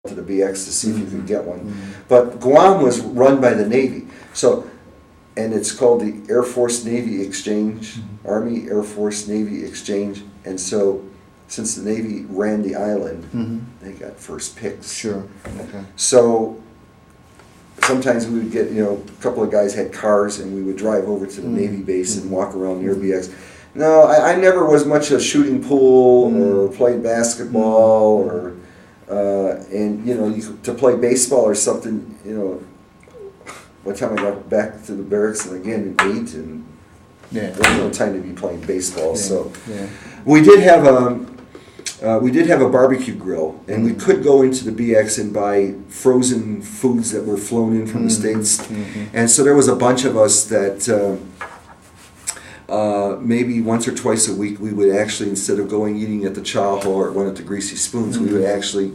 to the BX to see if you could get one. But Guam was run by the Navy. So, and it's called the Air Force Navy Exchange, Army Air Force Navy Exchange. And so, since the Navy ran the island, they got first picks. Sure. Okay. So, sometimes we would get, a couple of guys had cars and we would drive over to the Navy base and walk around near BX. No, I never was much a shooting pool or played basketball or, to play baseball or something, one time I got back to the barracks and again ate and there was no time to be playing baseball. We did have a barbecue grill, and we could go into the BX and buy frozen foods that were flown in from the States. And so there was a bunch of us that maybe once or twice a week we would actually, instead of going eating at the chow hall or one at the Greasy Spoons, we would actually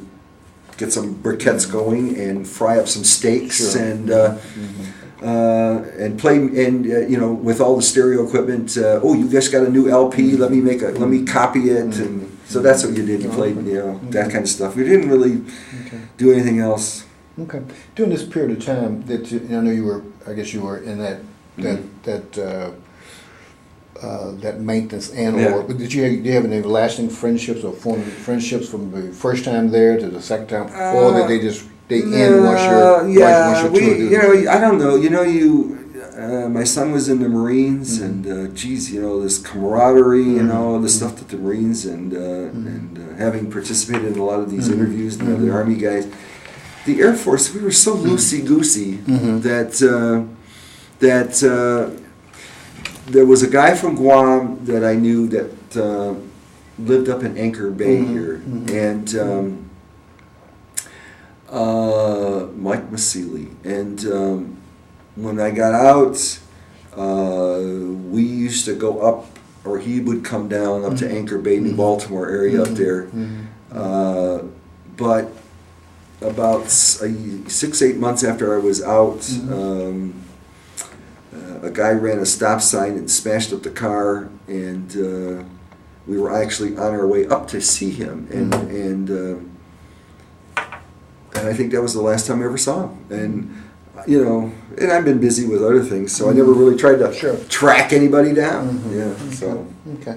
get some briquettes going and fry up some steaks and play and with all the stereo equipment. You guys got a new LP? Let me copy it. And so that's what you did. You played that kind of stuff. We didn't really do anything else. Okay. During this period of time that I know you were, I guess you were in that maintenance or did you have any lasting friendships or formed friendships from the first time there to the second time, or did they end once your tour? I don't know. My son was in the Marines, and this camaraderie, the stuff that the Marines and having participated in a lot of these interviews and the Army guys, the Air Force, we were so loosey goosey that there was a guy from Guam that I knew that lived up in Anchor Bay here, and Mike Masili. And when I got out, we used to go up, or he would come down up to Anchor Bay, New Baltimore area up there. But about 6-8 months after I was out, a guy ran a stop sign and smashed up the car, and we were actually on our way up to see him, and I think that was the last time I ever saw him. And and I've been busy with other things, so I never really tried to track anybody down. Okay.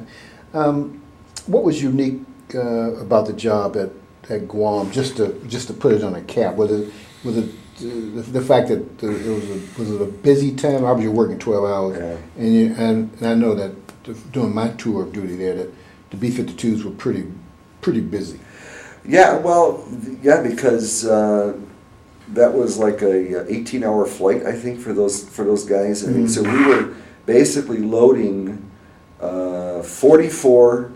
What was unique about the job at Guam? Just to put it on a cap, was it the fact that was it a busy time? Obviously, you're working 12 hours, and I know that during my tour of duty there, that the B-52s were pretty busy. Because that was like a 18-hour flight, I think, for those guys. I mean, so we were basically loading 44.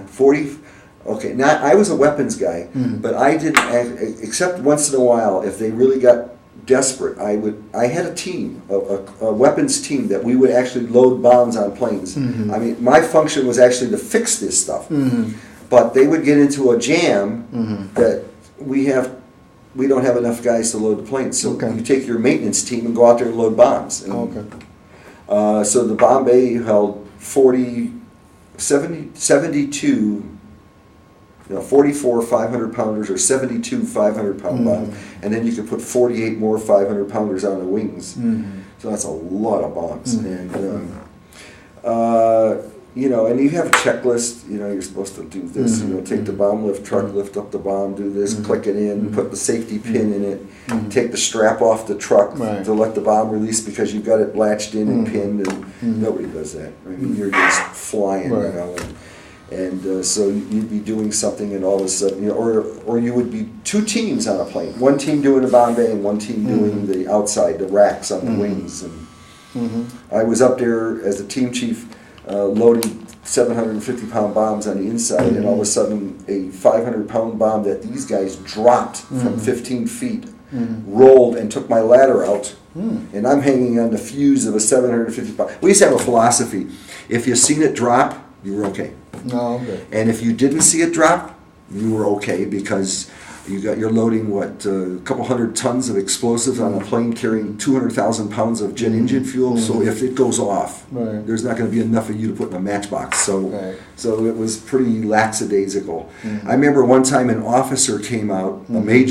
40. Okay, now I was a weapons guy, but I didn't, except once in a while, if they really got desperate, I had a team, a weapons team, that we would actually load bombs on planes. I mean, my function was actually to fix this stuff, but they would get into a jam that we don't have enough guys to load the planes, so you take your maintenance team and go out there and load bombs. And, so the bomb bay held 72. 44 500-pounders or 72 500-pound bombs, and then you could put 48 more 500-pounders on the wings. So that's a lot of bombs, and and you have a checklist. You're supposed to do this. Take the bomb lift truck, lift up the bomb, do this, click it in, put the safety pin in it, take the strap off the truck to let the bomb release because you've got it latched in and pinned, and nobody does that. I mean, you're just flying, And so you'd be doing something, and all of a sudden, or you would be two teams on a plane. One team doing the bomb bay, and one team doing the outside, the racks on the wings. And I was up there as the team chief, loading 750-pound bombs on the inside, and all of a sudden, a 500-pound bomb that these guys dropped from 15 feet, rolled and took my ladder out, and I'm hanging on the fuse of a 750-pound. We used to have a philosophy: if you seen it drop, you were okay. And if you didn't see it drop, you were okay, because you're loading a couple hundred tons of explosives on a plane carrying 200,000 pounds of jet engine fuel. So if it goes off, there's not going to be enough of you to put in a matchbox. So it was pretty lackadaisical. I remember one time an officer came out, a major.